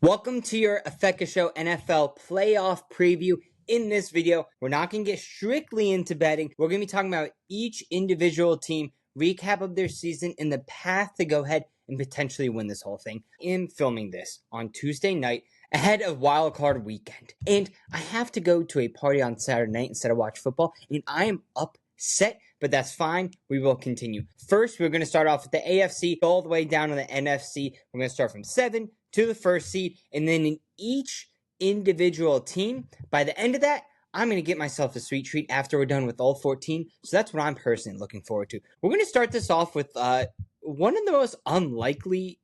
Welcome to your Afeka Show NFL Playoff Preview. In this video, we're not going to get strictly into betting. We're going to be talking about each individual team, recap of their season, and the path to go ahead and potentially win this whole thing. I'm filming this on Tuesday night ahead of Wild Card Weekend. And I have to go to a party on Saturday night instead of watch football, and I am upset, but that's fine. We will continue. First, we're going to start off with the AFC, all the way down to the NFC. We're going to start from 7 to the first seed, and then in each individual team, by the end of that, I'm going to get myself a sweet treat after we're done with all 14, so that's what I'm personally looking forward to. We're going to start this off with one of the most unlikely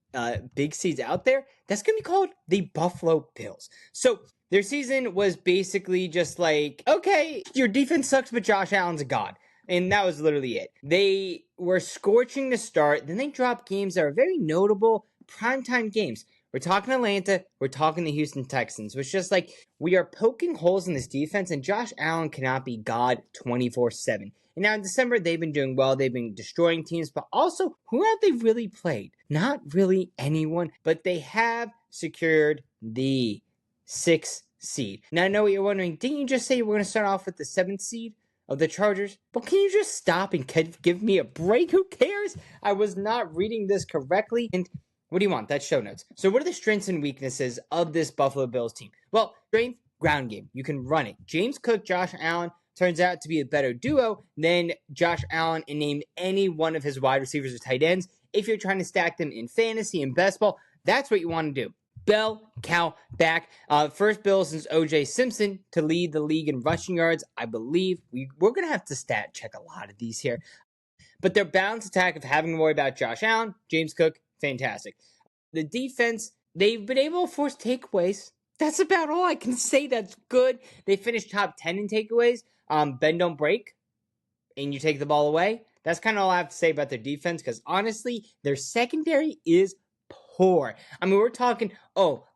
big seeds out there. That's going to be called the Buffalo Bills. So their season was basically just like, okay, your defense sucks, but Josh Allen's a god. And that was literally it. They were scorching to start. Then they dropped games that are very notable primetime games. We're talking Atlanta. We're talking the Houston Texans. Which just like, we are poking holes in this defense, and Josh Allen cannot be God 24/7. And now in December, they've been doing well. They've been destroying teams. But also, who have they really played? Not really anyone. But they have secured the 6th seed. Now, I know what you're wondering. Didn't you just say we're going to start off with the 7th seed of the Chargers? But can you just stop and give me a break? Who cares? I was not reading this correctly. And what do you want? That's show notes. So what are the strengths and weaknesses of this Buffalo Bills team? Well, strength, ground game. You can run it. James Cook, Josh Allen turns out to be a better duo than Josh Allen and name any one of his wide receivers or tight ends. If you're trying to stack them in fantasy and best ball, that's what you want to do. Bell cow back. First Bill since O.J. Simpson to lead the league in rushing yards. I believe we're going to have to stat check a lot of these here. But their balanced attack of having to worry about Josh Allen, James Cook, fantastic. The defense, they've been able to force takeaways. That's about all I can say that's good. They finished top 10 in takeaways. Bend don't break, and you take the ball away. That's kind of all I have to say about their defense, because honestly, their secondary is poor. I mean, we're talking,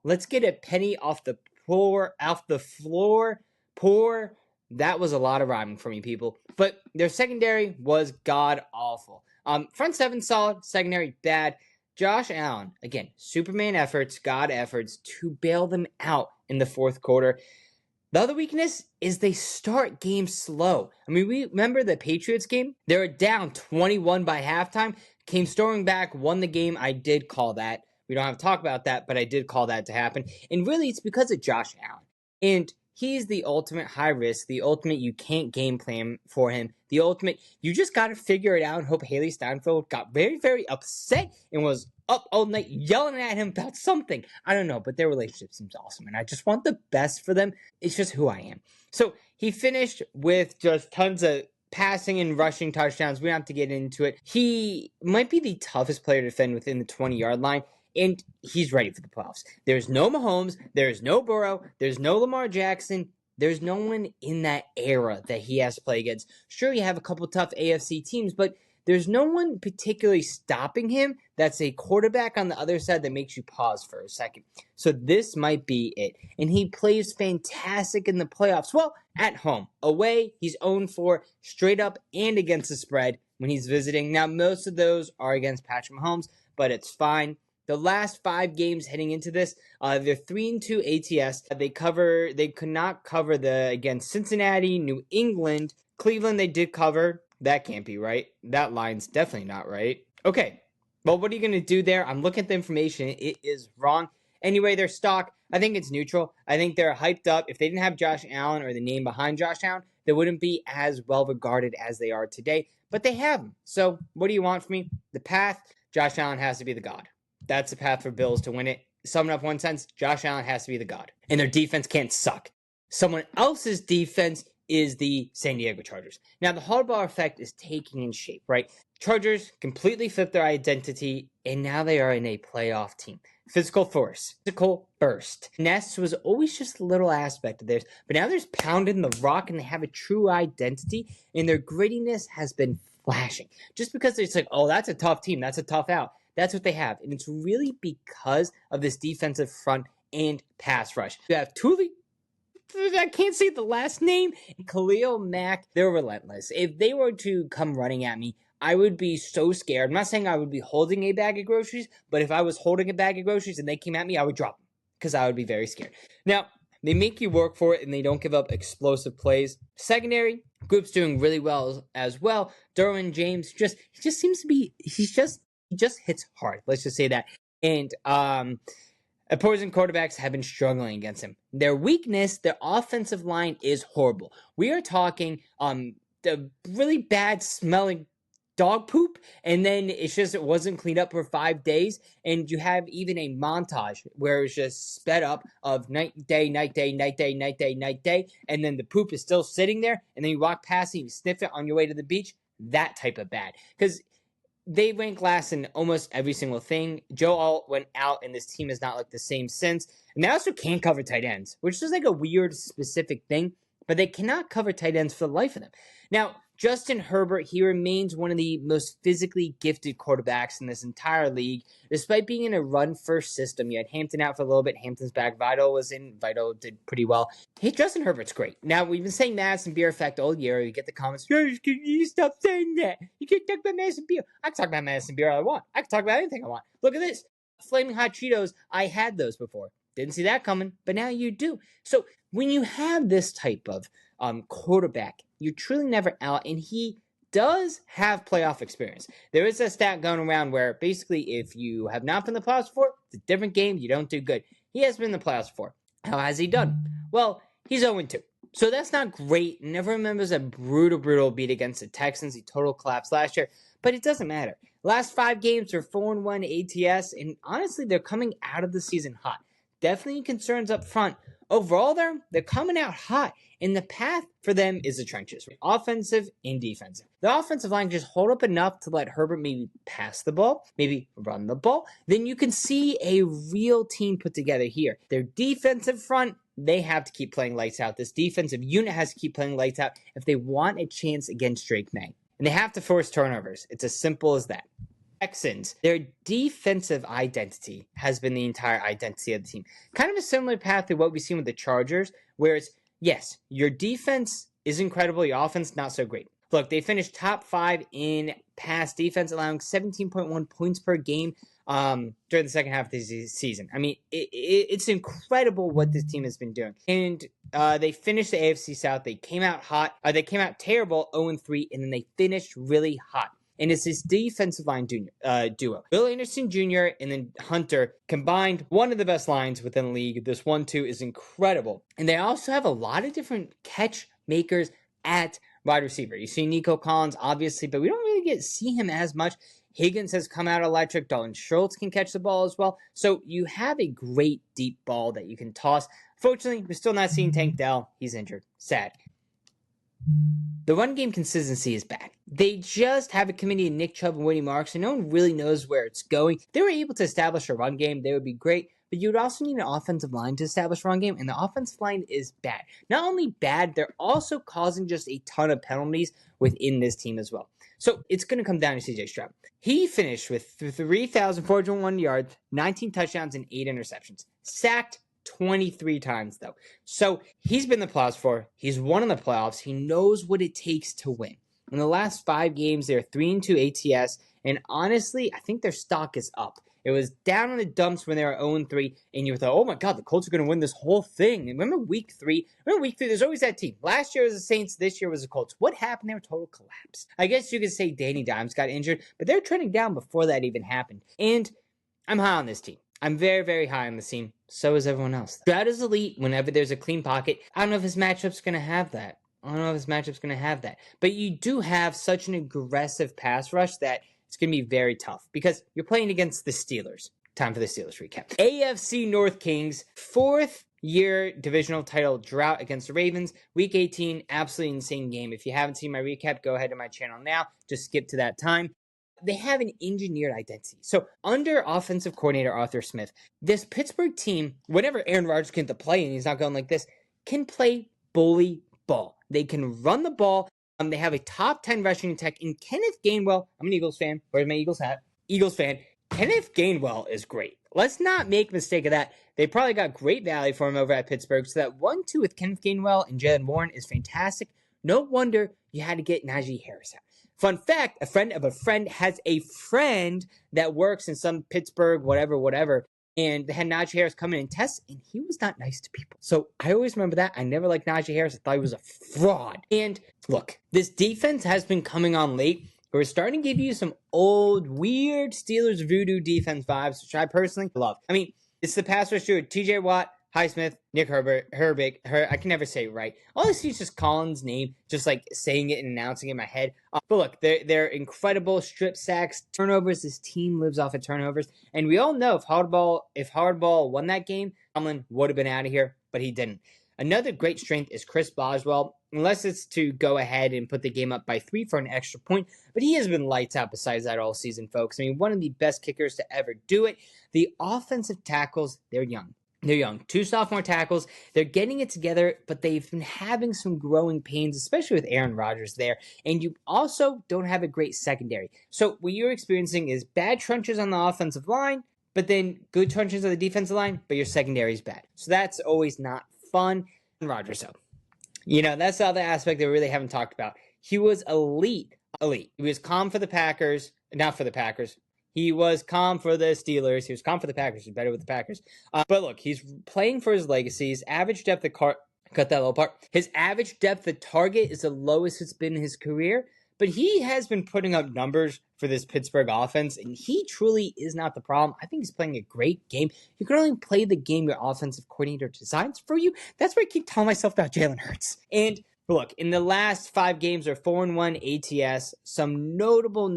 let's get a penny off the floor. Poor. That was a lot of rhyming for me, people. But their secondary was god-awful. Front seven, solid. Secondary, bad. Josh Allen, again, Superman efforts, God efforts to bail them out in the fourth quarter. The other weakness is they start games slow. I mean, we remember the Patriots game? They were down 21 by halftime, came storming back, won the game. I did call that. We don't have to talk about that, but I did call that to happen. And really, it's because of Josh Allen. And he's the ultimate high risk, the ultimate you can't game plan for him, the ultimate you just got to figure it out and hope Haley Steinfeld got very, very upset and was up all night yelling at him about something. I don't know, but their relationship seems awesome, and I just want the best for them. It's just who I am. So he finished with just tons of passing and rushing touchdowns. We don't have to get into it. He might be the toughest player to defend within the 20-yard line. And he's ready for the playoffs. There's no Mahomes. There's no Burrow. There's no Lamar Jackson. There's no one in that era that he has to play against. Sure, you have a couple tough AFC teams, but there's no one particularly stopping him that's a quarterback on the other side that makes you pause for a second. So this might be it. And he plays fantastic in the playoffs. Well, at home. Away, he's 0-4 straight up and against the spread when he's visiting. Now, most of those are against Patrick Mahomes, but it's fine. The last 5 games heading into this, they're 3-2 ATS. They could not cover against Cincinnati, New England, Cleveland. They did cover. That can't be right. That line's definitely not right. Okay, well, what are you going to do there? I'm looking at the information. It is wrong. Anyway, their stock, I think it's neutral. I think they're hyped up. If they didn't have Josh Allen or the name behind Josh Allen, they wouldn't be as well regarded as they are today. But they have him. So what do you want from me? The path, Josh Allen has to be the god. That's the path for Bills to win it. Sum it up one sentence, Josh Allen has to be the god. And their defense can't suck. Someone else's defense is the San Diego Chargers. Now, the Harbaugh effect is taking in shape, right? Chargers completely flipped their identity, and now they are in a playoff team. Physical force, physical burst. Ness was always just a little aspect of theirs, but now there's pounding the rock, and they have a true identity, and their grittiness has been flashing. Just because it's like, that's a tough team, that's a tough out. That's what they have. And it's really because of this defensive front and pass rush. You have Tuli, I can't say the last name, and Khalil Mack. They're relentless. If they were to come running at me, I would be so scared. I'm not saying I would be holding a bag of groceries, but if I was holding a bag of groceries and they came at me, I would drop them. because I would be very scared. Now, they make you work for it, and they don't give up explosive plays. Secondary, group's doing really well as well. Derwin James he just seems to be, he just hits hard. Let's just say that. And opposing quarterbacks have been struggling against him. Their weakness, their offensive line is horrible. We are talking the really bad smelling dog poop, and then it wasn't cleaned up for 5 days, and you have even a montage where it's just sped up of night, day, night, day, night, day, night, day, night, day, and then the poop is still sitting there, and then you walk past it, you sniff it on your way to the beach. That type of bad, because they rank last in almost every single thing. Joe Alt went out, and this team has not looked the same since. And they also can't cover tight ends, which is like a weird specific thing, but they cannot cover tight ends for the life of them. Now, Justin Herbert, he remains one of the most physically gifted quarterbacks in this entire league. Despite being in a run-first system, you had Hampton out for a little bit. Hampton's back. Vital was in. Vital did pretty well. Hey, Justin Herbert's great. Now, we've been saying Madison Beer effect all year. You get the comments, you stop saying that. You can't talk about Madison Beer. I can talk about Madison Beer all I want. I can talk about anything I want. Look at this. Flaming Hot Cheetos, I had those before. Didn't see that coming, but now you do. So when you have this type of quarterback, you're truly never out, and he does have playoff experience. There is a stat going around where basically if you have not been in the playoffs before, it's a different game, you don't do good. He has been in the playoffs before. How has he done? Well, he's 0-2. So that's not great. Never remembers a brutal beat against the Texans. He total collapsed last year, but it doesn't matter. Last 5 games are 4-1 ATS, and honestly, they're coming out of the season hot. Definitely concerns up front. Overall, they're coming out hot, and the path for them is the trenches, offensive and defensive. The offensive line just hold up enough to let Herbert maybe pass the ball, maybe run the ball. Then you can see a real team put together here. Their defensive front, they have to keep playing lights out. This defensive unit has to keep playing lights out if they want a chance against Drake Maye. And they have to force turnovers. It's as simple as that. Texans, their defensive identity has been the entire identity of the team. Kind of a similar path to what we've seen with the Chargers, where it's, yes, your defense is incredible, your offense not so great. Look, they finished top 5 in pass defense, allowing 17.1 points per game during the second half of the season. I mean, it's incredible what this team has been doing. And they finished the AFC South. They came out hot. They came out terrible, 0-3, and then they finished really hot. And it's this defensive line duo. Bill Anderson Jr. and then Hunter combined, one of the best lines within the league. This 1-2 is incredible. And they also have a lot of different catch makers at wide receiver. You see Nico Collins, obviously, but we don't really see him as much. Higgins has come out electric. Dalton Schultz can catch the ball as well. So you have a great deep ball that you can toss. Fortunately, we're still not seeing Tank Dell. He's injured. Sad. The run game consistency is bad. They just have a committee of Nick Chubb and Woody Marks, and no one really knows where it's going. If they were able to establish a run game, they would be great, but you would also need an offensive line to establish a run game, and the offensive line is bad. Not only bad, they're also causing just a ton of penalties within this team as well. So it's going to come down to CJ Stroud. He finished with 3,401 yards, 19 touchdowns, and 8 interceptions. Sacked 23 times, though. So he's been in the playoffs before. He's won in the playoffs. He knows what it takes to win. In the last 5 games, they're 3-2 ATS, and honestly, I think their stock is up. It was down in the dumps when they were 0-3, and you thought, oh my God, the Colts are going to win this whole thing. And remember week 3? There's always that team. Last year was the Saints, this year was the Colts. What happened? They were total collapse. I guess you could say Danny Dimes got injured, but they're trending down before that even happened. And I'm high on this team. I'm very high on the team. So is everyone else. Stroud is elite whenever there's a clean pocket. I don't know if his matchup's going to have that. But you do have such an aggressive pass rush that it's going to be very tough because you're playing against the Steelers. Time for the Steelers recap. AFC North Kings, 4th year divisional title drought against the Ravens. Week 18, absolutely insane game. If you haven't seen my recap, go ahead to my channel now. Just skip to that time. They have an engineered identity. So under offensive coordinator Arthur Smith, this Pittsburgh team, whenever Aaron Rodgers can play and he's not going like this, can play bully ball. They can run the ball. They have a top 10 rushing attack. And Kenneth Gainwell, I'm an Eagles fan. Where's my Eagles hat? Eagles fan. Kenneth Gainwell is great. Let's not make a mistake of that. They probably got great value for him over at Pittsburgh. So that 1-2 with Kenneth Gainwell and Jalen Warren is fantastic. No wonder you had to get Najee Harris out. Fun fact, a friend of a friend has a friend that works in some Pittsburgh, whatever. and they had Najee Harris come in and test, and he was not nice to people. So I always remember that. I never liked Najee Harris. I thought he was a fraud. And look, this defense has been coming on late. We're starting to give you some old, weird Steelers voodoo defense vibes, which I personally love. I mean, it's the pass rush duo, TJ Watt, Highsmith, Nick Herbig. I can never say it right. All I see is just Colin's name, just like saying it and announcing it in my head. But look, they're incredible strip sacks, turnovers. This team lives off of turnovers. And we all know if Hardball won that game, Tomlin would have been out of here, but he didn't. Another great strength is Chris Boswell, unless it's to go ahead and put the game up by 3 for an extra point. But he has been lights out besides that all season, folks. I mean, one of the best kickers to ever do it. The offensive tackles, they're young. They're young. 2 sophomore tackles. They're getting it together, but they've been having some growing pains, especially with Aaron Rodgers there. And you also don't have a great secondary. So what you're experiencing is bad trenches on the offensive line, but then good trenches on the defensive line, but your secondary is bad. So that's always not fun. And Rodgers, so, that's the other aspect that we really haven't talked about. He was elite. He was calm for the Packers, not for the Packers. He was calm for the Steelers. He was calm for the Packers. He's better with the Packers. But look, he's playing for his legacy. His average depth of cut that little part. His average depth of target is the lowest it's been in his career. But he has been putting up numbers for this Pittsburgh offense, and he truly is not the problem. I think he's playing a great game. You can only play the game your offensive coordinator designs for you. That's what I keep telling myself about Jalen Hurts. And look, in the last 5 games are 4-1 ATS. Some notable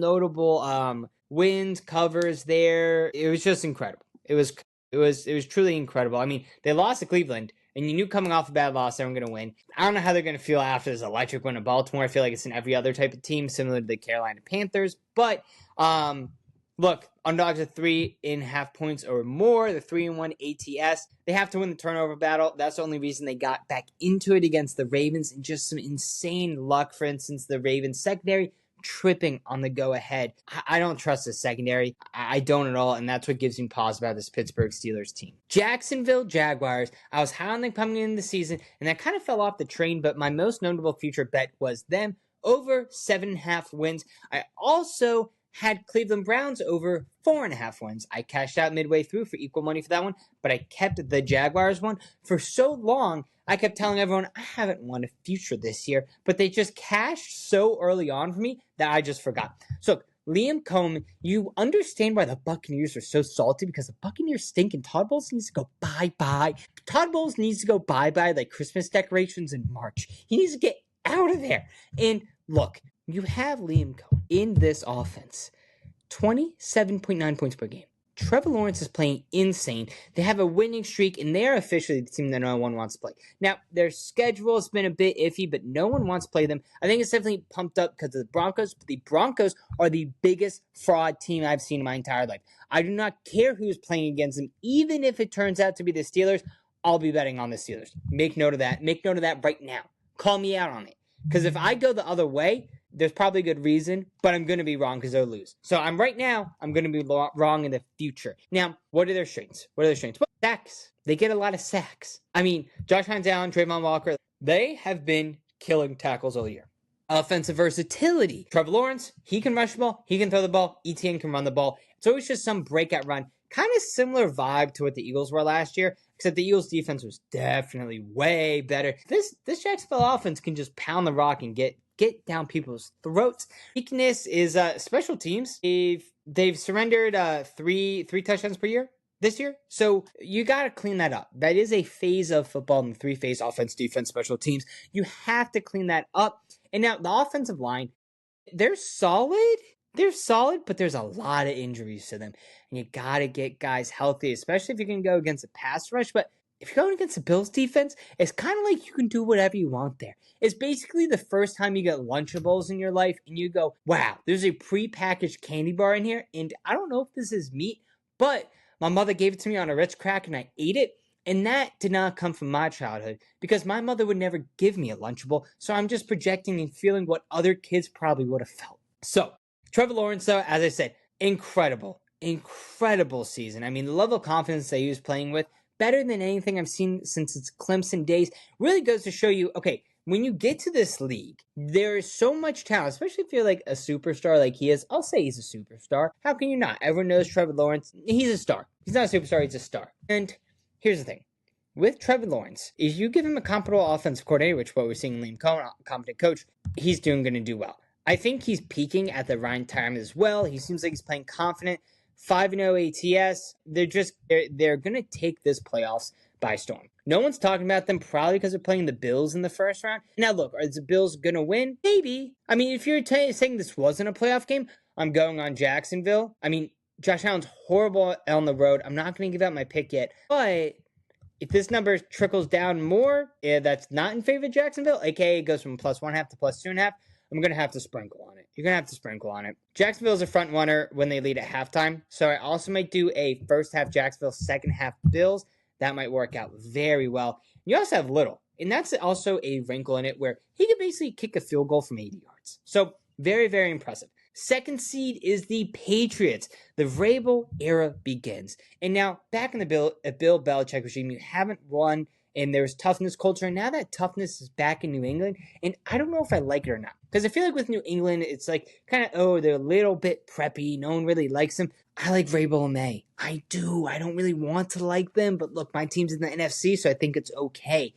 wins, covers there. It was just incredible. It was truly incredible. I mean, they lost to Cleveland, and you knew coming off a bad loss they weren't going to win. I don't know how they're going to feel after this electric win in Baltimore. I feel like it's in every other type of team, similar to the Carolina Panthers. But look, underdogs are 3.5 points or more. They're 3-1 ATS. They have to win the turnover battle. That's the only reason they got back into it against the Ravens, and just some insane luck. For instance, the Ravens secondary tripping on the go-ahead. I don't trust the secondary. I don't at all, and that's what gives me pause about this Pittsburgh Steelers team. Jacksonville Jaguars. I was high on them coming into the season, and that kind of fell off the train, but my most notable future bet was them over 7.5 wins. I also had Cleveland Browns over 4.5 wins. I cashed out midway through for equal money for that one, but I kept the Jaguars one. For so long, I kept telling everyone, I haven't won a future this year, but they just cashed so early on for me that I just forgot. So, Liam Cohen, you understand why the Buccaneers are so salty, because the Buccaneers stink and Todd Bowles needs to go bye-bye. Todd Bowles needs to go bye-bye like Christmas decorations in March. He needs to get out of there. And look, you have Liam Cohen in this offense. 27.9 points per game. Trevor Lawrence is playing insane. They have a winning streak, and they're officially the team that no one wants to play. Now, their schedule has been a bit iffy, but no one wants to play them. I think it's definitely pumped up because of the Broncos, but the Broncos are the biggest fraud team I've seen in my entire life. I do not care who's playing against them. Even if it turns out to be the Steelers, I'll be betting on the Steelers. Make note of that. Make note of that right now. Call me out on it. Because if I go the other way, there's probably a good reason, but I'm going to be wrong because they'll lose. So I'm going to be wrong in the future. Now, what are their strengths? Well, sacks. They get a lot of sacks. I mean, Josh Hines Allen, Trayvon Walker, they have been killing tackles all year. Offensive versatility. Trevor Lawrence, he can rush the ball, he can throw the ball, ETN can run the ball. It's always just some breakout run. Kind of similar vibe to what the Eagles were last year, except the Eagles defense was definitely way better. This Jacksonville offense can just pound the rock and get down people's throats. Weakness is special teams. They've surrendered 3 touchdowns per year this year. So you got to clean that up. That is a phase of football in the 3-phase offense, defense, special teams. You have to clean that up. And now the offensive line, they're solid. They're solid, but there's a lot of injuries to them. And you got to get guys healthy, especially if you're going to go against a pass rush. But if you're going against the Bills defense, it's kind of like you can do whatever you want there. It's basically the first time you get Lunchables in your life and you go, wow, there's a pre-packaged candy bar in here. And I don't know if this is meat, but my mother gave it to me on a Ritz crack and I ate it. And that did not come from my childhood because my mother would never give me a Lunchable. So I'm just projecting and feeling what other kids probably would have felt. So Trevor Lawrence, though, as I said, incredible season. I mean, the level of confidence that he was playing with, better than anything I've seen since its Clemson days, really goes to show you, okay, when you get to this league, there is so much talent, especially if you're like a superstar like he is. I'll say he's a superstar. How can you not? Everyone knows Trevor Lawrence. He's a star. He's not a superstar, he's a star. And here's the thing. With Trevor Lawrence, if you give him a competent offensive coordinator, which is what we're seeing in Liam Cohen, a competent coach, he's going to do well. I think he's peaking at the right time as well. He seems like he's playing confident. 5-0 ATS. They're going to take this playoffs by storm. No one's talking about them, probably because they're playing the Bills in the first round. Now, look, are the Bills going to win? Maybe. I mean, if you're saying this wasn't a playoff game, I'm going on Jacksonville. I mean, Josh Allen's horrible on the road. I'm not going to give out my pick yet. But if this number trickles down more, that's not in favor of Jacksonville, aka it goes from +1.5 to +2.5, I'm going to have to sprinkle on it. You're going to have to sprinkle on it. Jacksonville's a front runner when they lead at halftime. So I also might do a first half Jacksonville, second half Bills. That might work out very well. You also have Little. And that's also a wrinkle in it where he could basically kick a field goal from 80 yards. So very, very impressive. Second seed is the Patriots. The Vrabel era begins. And now back in the Bill Belichick regime, you haven't won. And there's toughness culture. And now that toughness is back in New England. And I don't know if I like it or not. Because I feel like with New England, it's like kind of, oh, they're a little bit preppy. No one really likes them. I like Vrabel and May. I do. I don't really want to like them. But look, my team's in the NFC, so I think it's okay.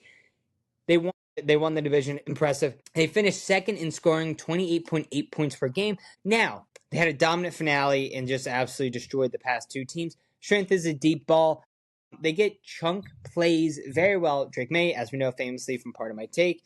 They won the division. Impressive. They finished second in scoring 28.8 points per game. Now, they had a dominant finale and just absolutely destroyed the past two teams. Strength is a deep ball. They get chunk plays very well. Drake Maye, as we know famously from Part of My Take,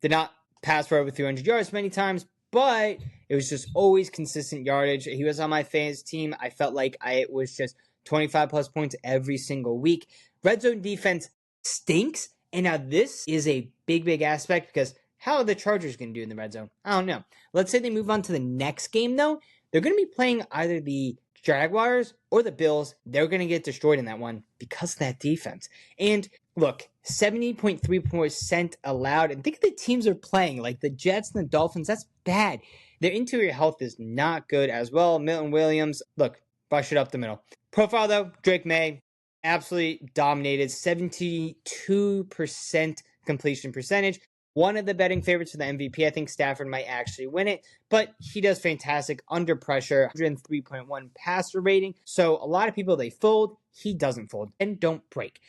did not pass for over 300 yards many times, but it was just always consistent yardage. He was on my fans team. I felt like it was just 25 plus points every single week. Red zone defense stinks, and now this is a big aspect because how are the Chargers going to do in the red zone? I don't know. Let's say they move on to the next game, though. They're going to be playing either the Jaguars or the Bills. They're going to get destroyed in that one because of that defense. And look, 70.3% allowed. And think of the teams they're playing, like the Jets and the Dolphins. That's bad. Their interior health is not good as well. Milton Williams, look, brush it up the middle. Profile, though, Drake Maye, absolutely dominated. 72% completion percentage. One of the betting favorites for the MVP. I think Stafford might actually win it, but he does fantastic under pressure. 103.1 passer rating. So a lot of people, they fold. He doesn't fold and don't break.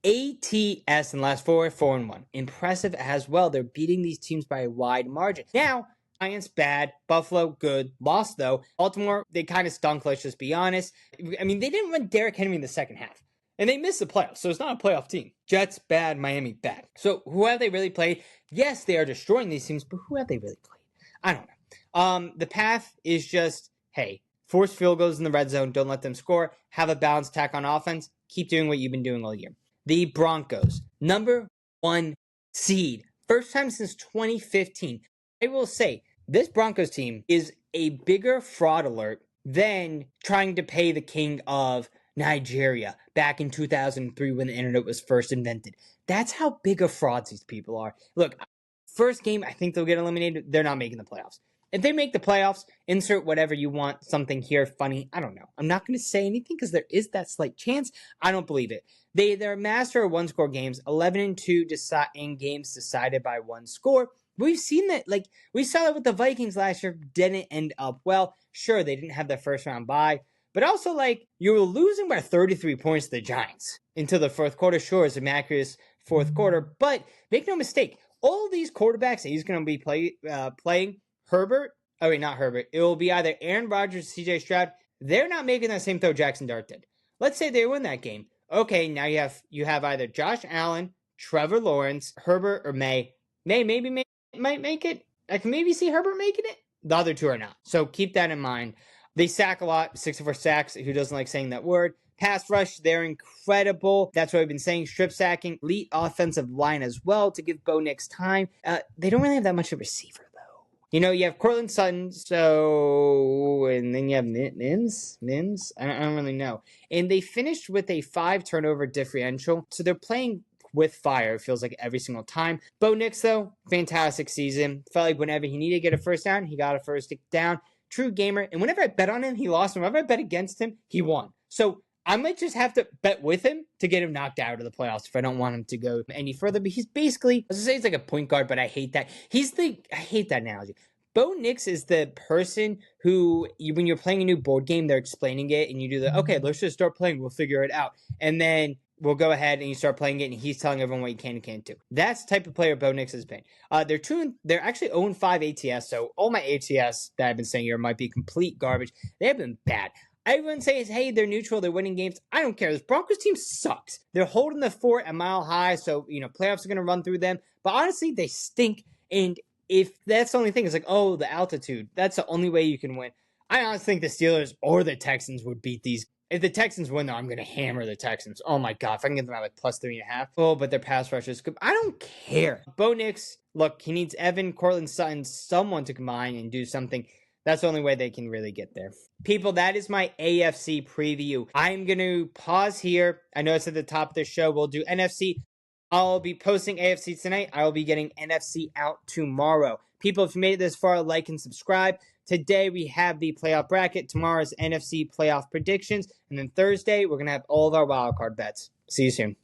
ATS in the last 4-1. Impressive as well. They're beating these teams by a wide margin. Now, Giants bad, Buffalo good, lost though. Baltimore, they kind of stunk, let's just be honest. I mean, they didn't run Derrick Henry in the second half. And they missed the playoffs, so it's not a playoff team. Jets, bad. Miami, bad. So who have they really played? Yes, they are destroying these teams, but who have they really played? I don't know. The path is just, hey, force field goals in the red zone. Don't let them score. Have a balanced attack on offense. Keep doing what you've been doing all year. The Broncos, number 1 seed. First time since 2015. I will say, this Broncos team is a bigger fraud alert than trying to pay the king of Nigeria back in 2003 when the internet was first invented. That's how big of frauds these people are. Look, first game, I think they'll get eliminated. They're not making the playoffs. If they make the playoffs, insert whatever you want, something here funny. I don't know. I'm not going to say anything because there is that slight chance. I don't believe it. They're a master of one-score games, 11-2 in games decided by one score. We've seen that, like, we saw that with the Vikings last year, didn't end up well. Sure, they didn't have their first round bye, but also, like, you were losing by 33 points to the Giants until the fourth quarter. Sure, it's a miraculous fourth quarter, but make no mistake, all these quarterbacks that he's going to be playing, not Herbert, it will be either Aaron Rodgers, CJ Stroud. They're not making that same throw Jackson Dart did. Let's say they win that game. Okay, now you have either Josh Allen, Trevor Lawrence, Herbert, or May. May might make it. I can maybe see Herbert making it. The other two are not. So keep that in mind. They sack a lot, 64 sacks. Who doesn't like saying that word? Pass rush, they're incredible. That's what I've been saying. Strip sacking, elite offensive line as well to give Bo Nix time. They don't really have that much of a receiver, though. You know, you have Cortland Sutton, and then you have Mims? I don't really know. And they finished with a 5 turnover differential, so they're playing with fire, it feels like, every single time. Bo Nix, though, fantastic season. Felt like whenever he needed to get a first down, he got a first down. True gamer. And whenever I bet on him, he lost. And whenever I bet against him, he won. So I might just have to bet with him to get him knocked out of the playoffs if I don't want him to go any further. But he's basically, I was gonna say he's like a point guard, but I hate that. I hate that analogy. Bo Nix is the person who, when you're playing a new board game, they're explaining it, and you do okay, let's just start playing, we'll figure it out. And then we'll go ahead and you start playing it, and he's telling everyone what you can and can't do. That's the type of player Bo Nix has been. They're actually 0-5 ATS, so all my ATS that I've been saying here might be complete garbage. They have been bad. Everyone says, hey, they're neutral, they're winning games. I don't care. This Broncos team sucks. They're holding the fort a mile high, so, playoffs are going to run through them. But honestly, they stink, and if that's the only thing, it's like, oh, the altitude. That's the only way you can win. I honestly think the Steelers or the Texans would beat these. If the Texans win, though, I'm going to hammer the Texans. Oh, my God. If I can get them at like plus 3.5. Oh, but their pass rush is good. I don't care. Bo Nix, look, he needs Evan, Cortland Sutton, someone to combine and do something. That's the only way they can really get there. People, that is my AFC preview. I'm going to pause here. I know it's at the top of the show. We'll do NFC. I'll be posting AFC tonight. I will be getting NFC out tomorrow. People, if you made it this far, like and subscribe. Today, we have the playoff bracket. Tomorrow's NFC playoff predictions. And then Thursday, we're going to have all of our wildcard bets. See you soon.